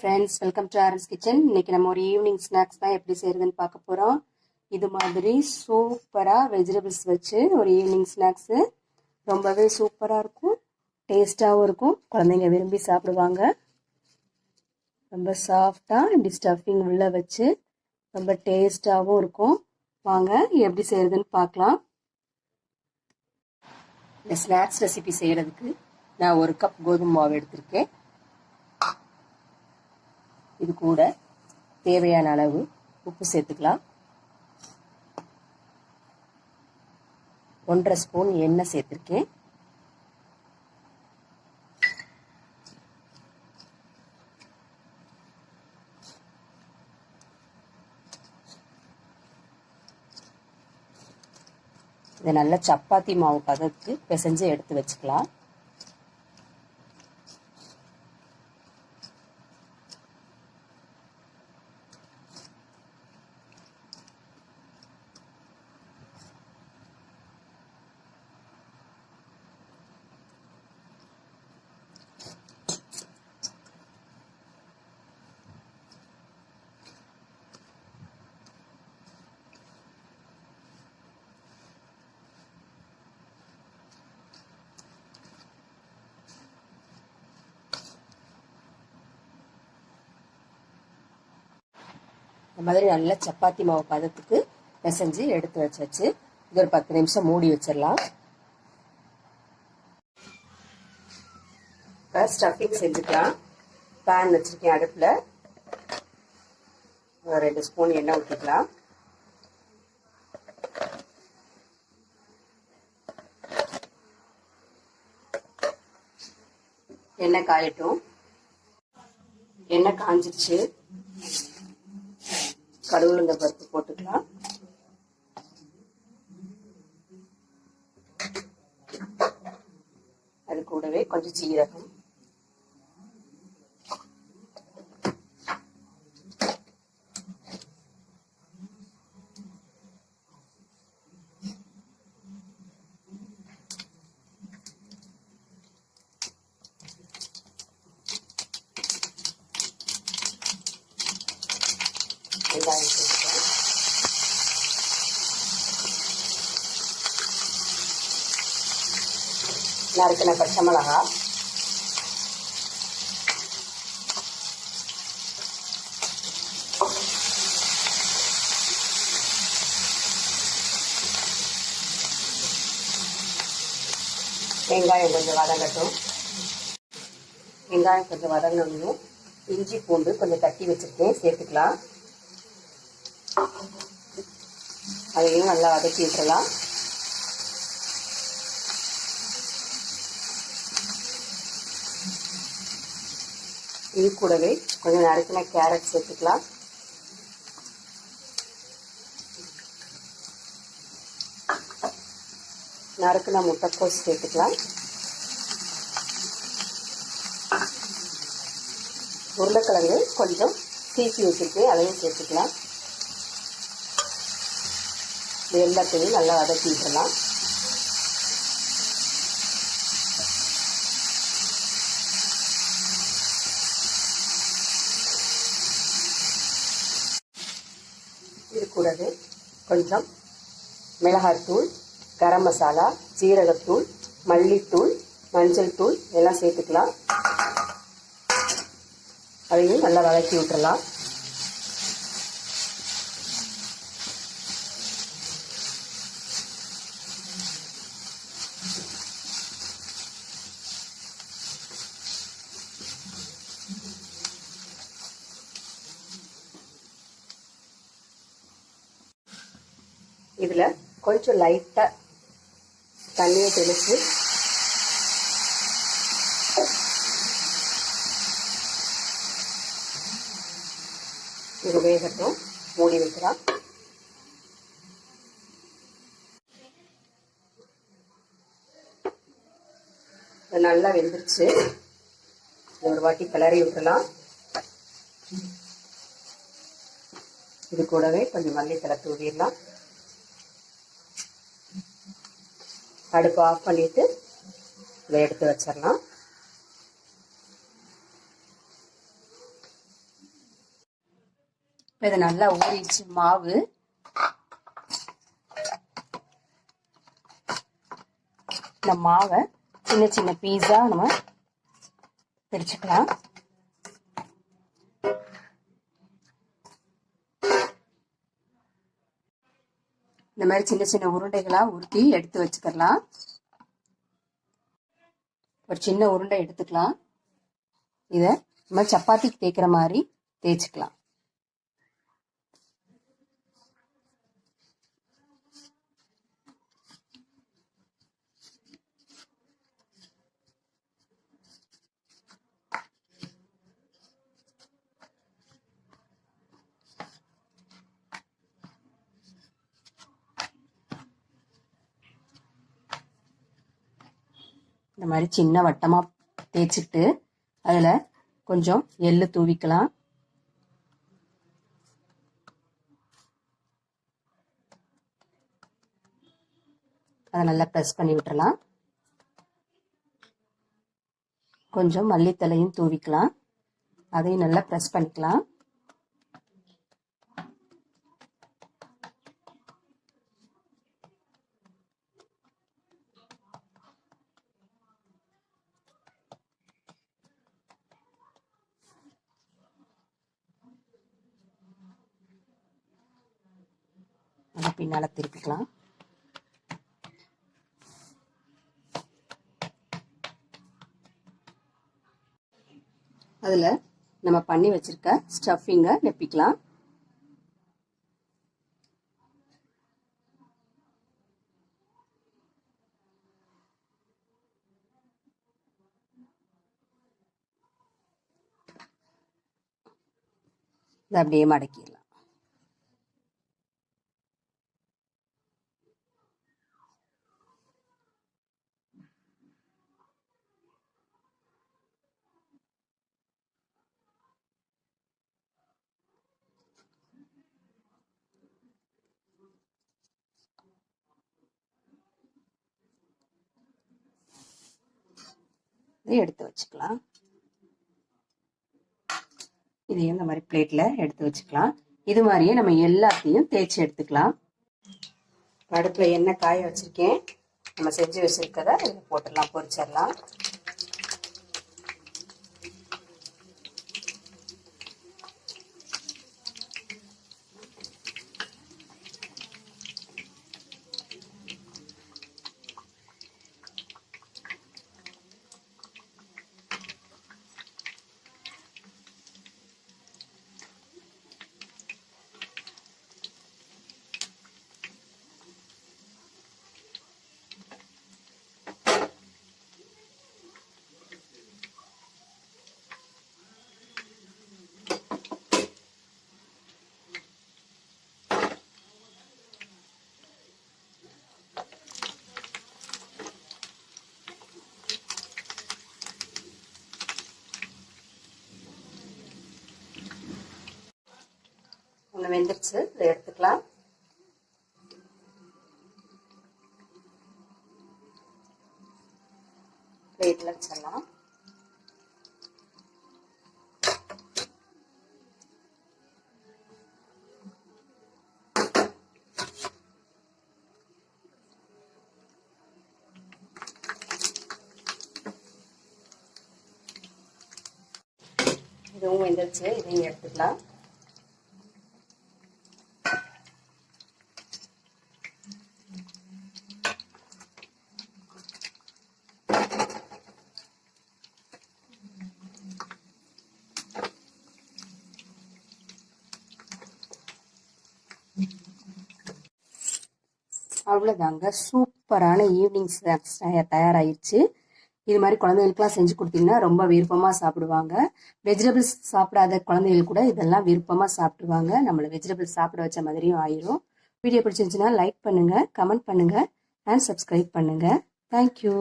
Friends, welcome to RS kitchen. இன்னைக்கு நம்ம ஒரு ஈவினிங் ஸ்நாக்ஸ் தான் எப்படி செய்யறதுன்னு பார்க்க போகிறோம். இது மாதிரி சூப்பராக வெஜிடபிள்ஸ் வச்சு ஒரு ஈவினிங் ஸ்நாக்ஸு ரொம்பவே சூப்பராக இருக்கும், டேஸ்ட்டாகவும் இருக்கும். குழந்தைங்க விரும்பி சாப்பிடுவாங்க. ரொம்ப சாஃப்டாக இப்படி ஸ்டஃபிங் உள்ளே வச்சு ரொம்ப டேஸ்ட்டாகவும் இருக்கும். வாங்க எப்படி செய்யறதுன்னு பார்க்கலாம். இந்த ஸ்நாக்ஸ் ரெசிபி செய்கிறதுக்கு நான் 1 கப் கோதுமை மாவு எடுத்திருக்கேன். இது கூட தேவையான அளவு உப்பு சேர்த்துக்கலாம். 1.5 ஸ்பூன் எண்ணெய் சேர்த்துருக்கேன். இதை நல்லா சப்பாத்தி மாவு பதத்துக்கு பிசைஞ்சு எடுத்து வச்சுக்கலாம். இந்த மாதிரி நல்ல சப்பாத்தி மாவு பதத்துக்கு பிசைஞ்சு எடுத்து வச்சாச்சு. இது ஒரு 10 நிமிஷம் மூடி வச்சிடலாம். ஸ்டஃபிங் செஞ்சுக்கலாம். பேன் வச்சிருக்கேன் அடுப்பில். 2 ஸ்பூன் எண்ணெய் ஊற்றிக்கலாம். எண்ணெய் காயட்டும். எண்ணெய் காஞ்சிருச்சு. கடுகுளுந்த பருப்பு போட்டுக்கலாம். அது கூடவே கொஞ்சம் சீரகம், வெங்காயம் சேர்த்துக்கலாம். நறுக்கின பச்சை மிளகா, வெங்காயம் கொஞ்சம் வதங்கட்டும். வெங்காயம் கொஞ்சம் வதங்கணும். இஞ்சி பூண்டு கொஞ்சம் தட்டி வச்சிருக்கேன், சேர்த்துக்கலாம். அதையும் நல்லா வதக்கி விட்டுறலாம். இது கூடவே கொஞ்சம் நறுக்கின கேரட் சேர்த்துக்கலாம். நறுக்கின முட்டைக்கோஸ் சேர்த்துக்கலாம். உருளைக்கிழங்கு கொஞ்சம் சீக்கி வச்சுருக்கேன், அதையும் சேர்த்துக்கலாம். இது எல்லாத்தையும் நல்லா வதக்கி விட்டுறலாம். இது கூடவே கொஞ்சம் மிளகாய்த்தூள், கரம் மசாலா, ஜீரகத்தூள், மல்லித்தூள், மஞ்சள் தூள் எல்லாம் சேர்த்துக்கலாம். அதையும் நல்லா வதக்கி விட்டுறலாம். இதில் கொஞ்சம் லைட்டாக தண்ணியை தெளித்து இது வேகட்டும், மூடி வைக்கலாம். இது நல்லா வெந்துருச்சு. ஒரு வாட்டி கிளறி விட்டுலாம். இது கூடவே கொஞ்சம் மல்லித்தழை தூவிடலாம். அடுப்பு ஆஃப் பண்ணிட்டு இதை எடுத்து வச்சிடலாம். இப்போ இதை நல்லா ஊறிடுச்சு மாவு. இந்த மாவை சின்ன சின்ன பீஸா நம்ம பிரிச்சுக்கலாம். இந்த மாதிரி சின்ன சின்ன உருண்டைகளா உருட்டி எடுத்து வச்சுக்கலாம். ஒரு சின்ன உருண்டை எடுத்துக்கலாம். இதை நம்ம சப்பாத்திக்கு தேய்க்கிற மாதிரி தேய்ச்சிக்கலாம். இந்த மாதிரி சின்ன வட்டமாக தேய்ச்சிட்டு அதில் கொஞ்சம் எள்ளு தூவிக்கலாம். அதை நல்லா ப்ரெஸ் பண்ணி விட்டுறலாம். கொஞ்சம் மல்லித்தலையும் தூவிக்கலாம். அதையும் நல்லா ப்ரெஸ் பண்ணிக்கலாம். அதை பின்னால திருப்பிக்கலாம். அதில் நம்ம பண்ணி வச்சிருக்க ஸ்டஃபிங்கை நெப்பிக்கலாம். இதை அப்படியே மடக்கிடலாம். எடுத்து வச்சுக்கலாம். இதையும் இந்த மாதிரி பிளேட்ல எடுத்து வச்சுக்கலாம். இது மாதிரியே நம்ம எல்லாத்தையும் தேய்ச்சி எடுத்துக்கலாம். அடுப்புல எண்ணெய் காய வச்சிருக்கேன். நம்ம செஞ்சு வச்சிருக்கத இதில் போட்டுடலாம், பொரிச்சிடலாம். ஒன்று வெந்துருச்சு, இதை எடுத்துக்கலாம். பிளேட்ல வச்சிடலாம். இதுவும் வெந்துருச்சு, இதையும் எடுத்துக்கலாம். அவ்வளோதாங்க, சூப்பரான ஈவினிங் ஸ்நாக்ஸ் தயாராகிடுச்சு. இது மாதிரி குழந்தைகளுக்குலாம் செஞ்சு கொடுத்தீங்கன்னா ரொம்ப விருப்பமாக சாப்பிடுவாங்க. வெஜிடபிள்ஸ் சாப்பிடாத குழந்தைகள் கூட இதெல்லாம் விருப்பமாக சாப்பிடுவாங்க. நம்மளை வெஜிடபிள்ஸ் சாப்பிட வச்ச மாதிரியும் ஆயிரும். வீடியோ பிடிச்சிருந்துச்சுன்னா லைக் பண்ணுங்கள், கமெண்ட் பண்ணுங்கள் அண்ட் சப்ஸ்கிரைப் பண்ணுங்கள். தேங்க்யூ.